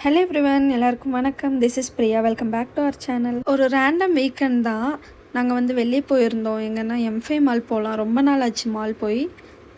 Hello everyone, எல்லாருக்கும் வணக்கம். This is Priya. Welcome back to our channel. ஒரு ரேண்டம் வீக்கெண்ட் தான் நாங்கள் வந்து வெளியே போயிருந்தோம். எங்கன்னா எம்ஃபை மால் போகலாம், ரொம்ப நாள் ஆச்சு மால் போய்.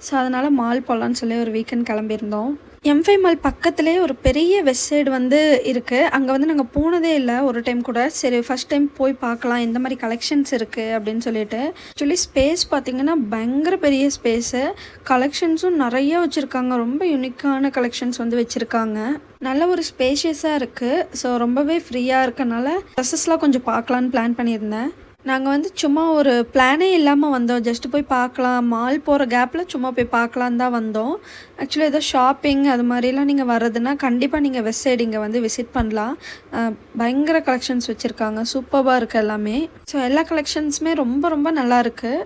ஸோ அதனால் மால் போகலான்னு சொல்லி ஒரு வீக்கெண்ட் கிளம்பியிருந்தோம். எம்ஃபை மால் பக்கத்துலேயே ஒரு பெரிய வெஸ்ட் சைடு வந்து இருக்குது. அங்கே வந்து நாங்கள் போனதே இல்லை ஒரு டைம் கூட. சரி, ஃபஸ்ட் டைம் போய் பார்க்கலாம் எந்த மாதிரி கலெக்ஷன்ஸ் இருக்குது அப்படின்னு சொல்லிட்டு. ஆக்சுவலி ஸ்பேஸ் பார்த்திங்கன்னா பயங்கர பெரிய ஸ்பேஸு, கலெக்ஷன்ஸும் நிறைய வச்சுருக்காங்க. ரொம்ப யூனிக்கான கலெக்ஷன்ஸ் வந்து வச்சுருக்காங்க. நல்ல ஒரு ஸ்பேஷியஸாக இருக்குது. ஸோ ரொம்பவே ஃப்ரீயாக இருக்கனால ட்ரெஸ்ஸஸ்லாம் கொஞ்சம் பார்க்கலான்னு பிளான் பண்ணியிருந்தேன். நாங்கள் வந்து சும்மா ஒரு பிளானே இல்லாமல் வந்தோம். ஜஸ்ட்டு போய் பார்க்கலாம், மால் போகிற கேப்பில் சும்மா போய் பார்க்கலான்னு தான் வந்தோம். ஆக்சுவலி ஏதோ ஷாப்பிங் அது மாதிரிலாம் நீங்கள் வர்றதுன்னா கண்டிப்பாக நீங்கள் வெஸ்ட் சைடு இங்கே வந்து விசிட் பண்ணலாம். பயங்கர கலெக்ஷன்ஸ் வச்சுருக்காங்க, சூப்பராக இருக்குது எல்லாமே. ஸோ எல்லா கலெக்ஷன்ஸுமே ரொம்ப ரொம்ப நல்லா இருக்குது.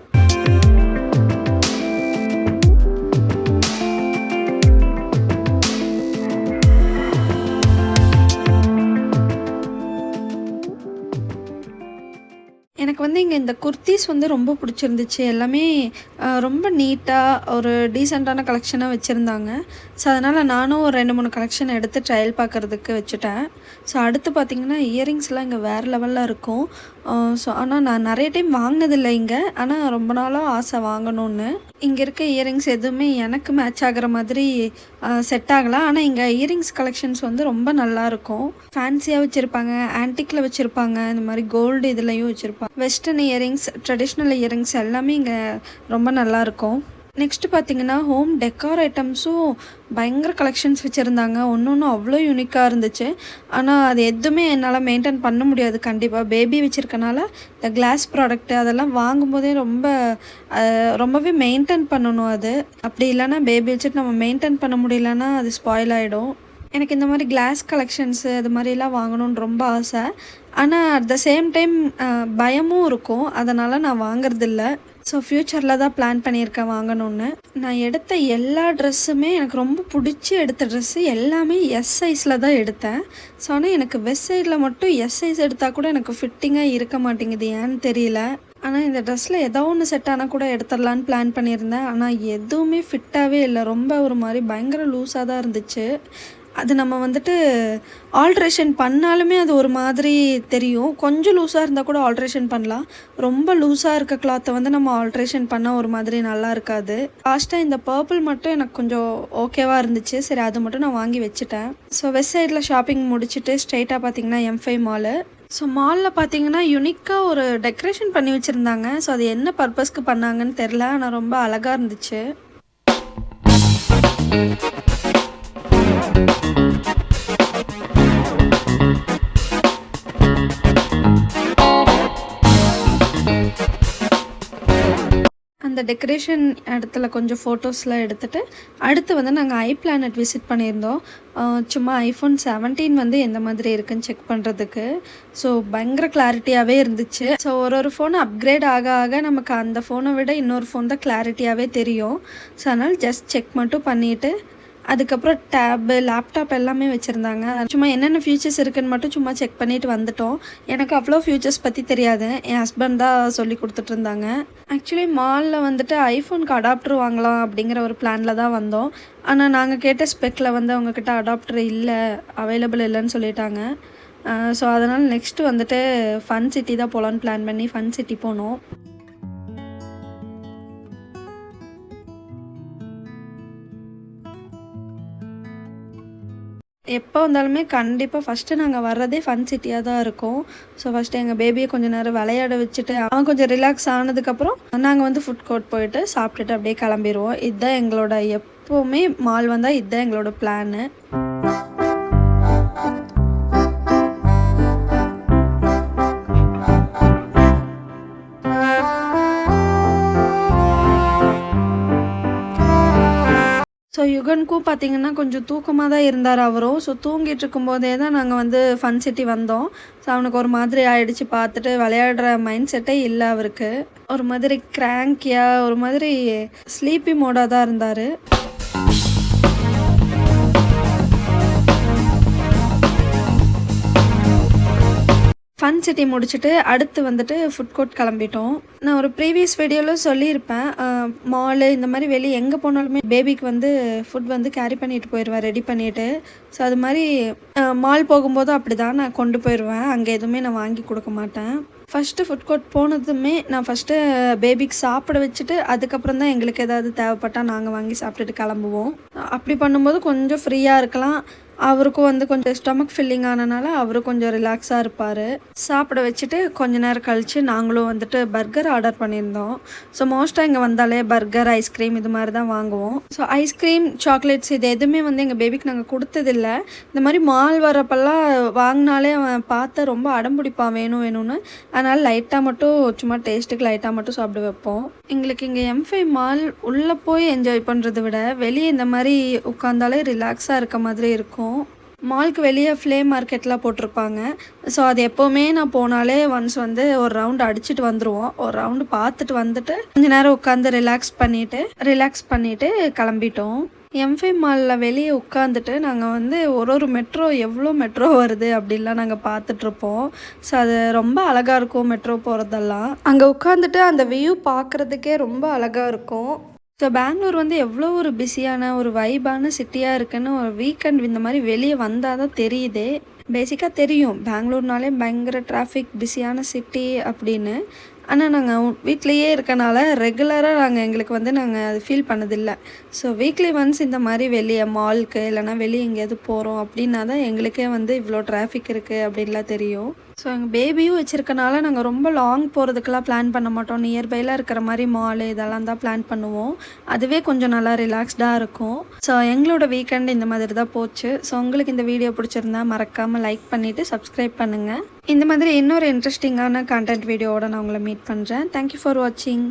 எனக்கு வந்து இங்கே இந்த குர்த்தீஸ் வந்து ரொம்ப பிடிச்சிருந்துச்சு. எல்லாமே ரொம்ப நீட்டாக ஒரு டீசெண்டான கலெக்ஷனாக வச்சுருந்தாங்க. ஸோ அதனால் நானும் ஒரு 2-3 கலெக்ஷன் எடுத்து ட்ரையல் பார்க்குறதுக்கு வச்சுட்டேன். ஸோ அடுத்து பார்த்திங்கன்னா இயரிங்ஸ்லாம் இங்கே வேறு லெவலில் இருக்கும். ஸோ ஆனால் நான் நிறைய டைம் வாங்கினதில்லை இங்கே, ஆனால் ரொம்ப நாளாக ஆசை வாங்கணுன்னு. இங்கே இருக்க இயரிங்ஸ் எதுவுமே எனக்கு மேட்ச் ஆகிற மாதிரி செட் ஆகலை. ஆனால் இங்கே இயரிங்ஸ் கலெக்ஷன்ஸ் வந்து ரொம்ப நல்லாயிருக்கும். ஃபேன்சியாக வச்சுருப்பாங்க, ஆன்டிக்கில் வச்சுருப்பாங்க, இந்த மாதிரி கோல்டு இதுலேயும் வச்சுருப்பாங்க. வெஸ்டர்ன் இயரிங்ஸ், ட்ரெடிஷ்னல் இயரிங்ஸ் எல்லாமே இங்கே ரொம்ப நல்லாயிருக்கும். நெக்ஸ்ட்டு பார்த்திங்கன்னா ஹோம் டெக்கார் ஐட்டம்ஸும் பயங்கர கலெக்ஷன்ஸ் வச்சுருந்தாங்க. ஒன்று அவ்வளோ யூனிக்காக இருந்துச்சு. ஆனால் அது எதுவுமே என்னால் மெயின்டைன் பண்ண முடியாது. கண்டிப்பாக பேபி வச்சுருக்கனால இந்த கிளாஸ் ப்ராடக்ட்டு அதெல்லாம் வாங்கும்போதே ரொம்பவே மெயின்டைன் பண்ணணும். அது அப்படி இல்லைன்னா பேபி வச்சுட்டு நம்ம மெயின்டைன் பண்ண முடியலன்னா அது ஸ்பாயில் ஆகிடும். எனக்கு இந்த மாதிரி கிளாஸ் கலெக்ஷன்ஸு அது மாதிரிலாம் வாங்கணுன்னு ரொம்ப ஆசை. ஆனால் அட் த சேம் டைம் பயமும் இருக்கும். அதனால் நான் வாங்குறதில்ல. ஸோ ஃப்யூச்சரில் தான் பிளான் பண்ணியிருக்கேன் வாங்கணுன்னு. நான் எடுத்த எல்லா ட்ரெஸ்ஸுமே எனக்கு ரொம்ப பிடிச்சி எடுத்த ட்ரெஸ்ஸு எல்லாமே எஸ் சைஸில் தான் எடுத்தேன். ஸோ ஆனால் எனக்கு வெஸ்ட் சைடில் மட்டும் எஸ் சைஸ் எடுத்தால் கூட எனக்கு ஃபிட்டிங்காக இருக்க மாட்டேங்குது, ஏன்னு தெரியல. ஆனால் இந்த ட்ரெஸ்ஸில் ஏதோ ஒன்று செட் ஆனால் கூட எடுத்துடலான்னு பிளான் பண்ணியிருந்தேன். ஆனால் எதுவுமே ஃபிட்டாகவே இல்லை. ரொம்ப ஒரு மாதிரி பயங்கர லூஸாக தான் இருந்துச்சு. அது நம்ம வந்துட்டு ஆல்ட்ரேஷன் பண்ணாலுமே அது ஒரு மாதிரி தெரியும். கொஞ்சம் லூஸாக இருந்தால் கூட ஆல்ட்ரேஷன் பண்ணலாம். ரொம்ப லூஸாக இருக்க கிளாத்தை வந்து நம்ம ஆல்ட்ரேஷன் பண்ணால் ஒரு மாதிரி நல்லா இருக்காது. லாஸ்ட்டாக இந்த பர்பிள் மட்டும் எனக்கு கொஞ்சம் ஓகேவாக இருந்துச்சு. சரி, அது மட்டும் நான் வாங்கி வச்சுட்டேன். ஸோ வெஸ்ட் சைடில் ஷாப்பிங் முடிச்சுட்டு ஸ்ட்ரெயிட்டாக பார்த்திங்கன்னா எம்ஃபை மாலு. ஸோ மாலில் பார்த்திங்கன்னா யுனிக்காக ஒரு டெக்கரேஷன் பண்ணி வச்சுருந்தாங்க. ஸோ அது என்ன பர்பஸ்க்கு பண்ணாங்கன்னு தெரில, ஆனால் ரொம்ப அழகாக இருந்துச்சு. அந்த டெக்கரேஷன் இடத்துல கொஞ்சம் ஃபோட்டோஸ்லாம் எடுத்துகிட்டு அடுத்து வந்து நாங்கள் iPlanet விசிட் பண்ணியிருந்தோம். சும்மா iPhone 17 வந்து எந்த மாதிரி இருக்குதுன்னு செக் பண்ணுறதுக்கு. ஸோ பயங்கர கிளாரிட்டியாகவே இருந்துச்சு. ஸோ ஒரு ஃபோன் அப்கிரேட் ஆக ஆக நமக்கு அந்த ஃபோனை விட இன்னொரு ஃபோன் தான் கிளாரிட்டியாகவே தெரியும். ஸோ அதனால் ஜஸ்ட் செக் மட்டும் பண்ணிவிட்டு அதுக்கப்புறம் டேபு, லேப்டாப் எல்லாமே வச்சுருந்தாங்க. சும்மா என்னென்ன ஃபியூச்சர்ஸ் இருக்குதுன்னு மட்டும் சும்மா செக் பண்ணிவிட்டு வந்துட்டோம். எனக்கு அவ்வளோ ஃபியூச்சர்ஸ் பற்றி தெரியாது, என் ஹஸ்பண்ட் தான் சொல்லி கொடுத்துட்ருந்தாங்க. ஆக்சுவலி மாலில் வந்துட்டு ஐஃபோனுக்கு அடாப்டர் வாங்கலாம் அப்படிங்கிற ஒரு பிளானில் தான் வந்தோம். ஆனால் நாங்கள் கேட்ட ஸ்பெக்கில் வந்து அவங்கக்கிட்ட அடாப்டர் இல்லை, அவைலபிள் இல்லைன்னு சொல்லிட்டாங்க. ஸோ அதனால் நெக்ஸ்ட்டு வந்துட்டு ஃபன் சிட்டி தான் போகலான்னு பிளான் பண்ணி ஃபன் சிட்டி போனோம். எப்போ வந்தாலுமே கண்டிப்பாக ஃபஸ்ட்டு நாங்கள் வர்றதே ஃபன் சிட்டியாக தான் இருக்கும். ஸோ ஃபஸ்ட்டு எங்கள் பேபியை கொஞ்சம் நேரம் விளையாட வச்சுட்டு அவன் கொஞ்சம் ரிலாக்ஸ் ஆனதுக்கப்புறம் நாங்கள் வந்து ஃபுட் கோர்ட் போயிட்டு சாப்பிட்டுட்டு அப்படியே கிளம்பிடுவோம். இதுதான் எங்களோட எப்போவுமே மால் வந்தால் இதுதான் எங்களோட பிளான்னு. ஸோ யுகனுக்கும் பார்த்திங்கன்னா கொஞ்சம் தூக்கமாக தான் இருந்தார் அவரும். ஸோ தூங்கிட்டு இருக்கும்போதே தான் நாங்கள் வந்து ஃபன் சிட்டி வந்தோம். ஸோ அவனுக்கு ஒரு மாதிரி ஆகிடுச்சு, பார்த்துட்டு விளையாடுற மைண்ட் செட்டே இல்லை அவருக்கு. ஒரு மாதிரி கிராங்கியாக ஒரு மாதிரி ஸ்லீப்பி மோடாக தான் இருந்தார். ஃபன் சயின்ஸ் சிட்டி முடிச்சுட்டு அடுத்து வந்துட்டு ஃபுட் கோர்ட் கிளம்பிட்டோம். நான் ஒரு ப்ரீவியஸ் வீடியோவில் சொல்லியிருப்பேன், மாலு இந்த மாதிரி வெளியே எங்கே போனாலுமே பேபிக்கு வந்து ஃபுட் வந்து கேரி பண்ணிட்டு போயிடுவேன் ரெடி பண்ணிவிட்டு. ஸோ அது மாதிரி மால் போகும்போதும் அப்படி தான் நான் கொண்டு போயிடுவேன். அங்கே எதுவுமே நான் வாங்கி கொடுக்க மாட்டேன். ஃபஸ்ட்டு ஃபுட் கோர்ட் போனதுமே நான் ஃபஸ்ட்டு பேபிக்கு சாப்பிட வச்சுட்டு அதுக்கப்புறம் தான் எங்களுக்கு ஏதாவது தேவைப்பட்டால் நாங்கள் வாங்கி சாப்பிட்டுட்டு கிளம்புவோம். அப்படி பண்ணும்போது கொஞ்சம் ஃப்ரீயாக இருக்கலாம். அவருக்கும் வந்து கொஞ்சம் ஸ்டொமக் ஃபில்லிங் ஆனனால அவரும் கொஞ்சம் ரிலாக்ஸாக இருப்பார். சாப்பிட வச்சுட்டு கொஞ்ச நேரம் கழித்து நாங்களும் வந்துட்டு பர்கர் ஆர்டர் பண்ணியிருந்தோம். ஸோ மோஸ்ட்டாக இங்கே வந்தாலே பர்கர், ஐஸ்கிரீம் இது மாதிரி தான் வாங்குவோம். ஸோ ஐஸ்கிரீம், சாக்லேட்ஸ் இது எதுவுமே வந்து எங்கள் பேபிக்கு நாங்கள் கொடுத்ததில்ல. இந்த மாதிரி மால் வரப்பெல்லாம் வாங்கினாலே அவன் பார்த்து ரொம்ப அடம்பிடிப்பான் வேணும் வேணும்னு. அதனால் லைட்டாக மட்டும் சும்மா டேஸ்ட்டுக்கு லைட்டாக மட்டும் சாப்பிட வைப்போம். எங்களுக்கு இங்கே M5 மால் உள்ளே போய் என்ஜாய் பண்ணுறதை விட வெளியே இந்த மாதிரி உட்காந்தாலே ரிலாக்ஸாக இருக்க மாதிரி இருக்கும். மாலுக்கு வெளியே ஃப்ளே மார்க்கெட்லாம் போட்டிருப்பாங்க. ஸோ அது எப்போவுமே நான் போனாலே ஒன்ஸ் வந்து ஒரு ரவுண்டு அடிச்சுட்டு வந்துடுவோம். ஒரு ரவுண்டு பார்த்துட்டு வந்துட்டு கொஞ்சம் நேரம் உட்காந்து ரிலாக்ஸ் பண்ணிவிட்டு கிளம்பிட்டோம். M5 மாலில் வெளியே உட்காந்துட்டு நாங்கள் வந்து ஒரு மெட்ரோ எவ்வளோ மெட்ரோ வருது அப்படின்லாம் நாங்கள் பார்த்துட்ருப்போம். ஸோ அது ரொம்ப அழகாக இருக்கும் மெட்ரோ போகிறதெல்லாம். அங்கே உட்காந்துட்டு அந்த வியூ பார்க்குறதுக்கே ரொம்ப அழகாக இருக்கும். ஸோ பெங்களூர் வந்து எவ்வளோ ஒரு பிஸியான ஒரு வைபான சிட்டியாக இருக்குன்னு ஒரு வீக்கெண்ட் இந்த மாதிரி வெளியே வந்தால் தான் தெரியுதே. பேசிக்காக தெரியும் பெங்களூர்னாலே பயங்கர டிராஃபிக், பிஸியான சிட்டி அப்படின்னு. ஆனால் நாங்கள் வீட்லேயே இருக்கனால ரெகுலராக எங்களுக்கு வந்து நாங்கள் அது ஃபீல் பண்ணதில்லை. ஸோ வீக்லி ஒன்ஸ் இந்த மாதிரி வெளியே மாலுக்கு இல்லைனா வெளியே எங்கேயாவது போகிறோம் அப்படின்னா தான் எங்களுக்கே வந்து இவ்வளோ டிராஃபிக் இருக்குது அப்படின்லாம் தெரியும். ஸோ எங்கள் பேபியும் வச்சுருக்கனால நாங்கள் ரொம்ப லாங் போகிறதுக்கெல்லாம் பிளான் பண்ண மாட்டோம். நியர்பையில் இருக்கிற மாதிரி மாலு இதெல்லாம் தான் பிளான் பண்ணுவோம். அதுவே கொஞ்சம் நல்லா ரிலாக்ஸ்டாக இருக்கும். ஸோ எங்களோட வீக்கெண்ட் இந்த மாதிரி தான் போச்சு. ஸோ உங்களுக்கு இந்த வீடியோ பிடிச்சிருந்தா மறக்காமல் லைக் பண்ணிவிட்டு சப்ஸ்கிரைப் பண்ணுங்கள். இந்த மாதிரி இன்னொரு இன்ட்ரெஸ்டிங்கான கண்டென்ட் வீடியோவோட நான் உங்களை மீட் பண்ணுறேன். தேங்க்யூ ஃபார் வாட்சிங்.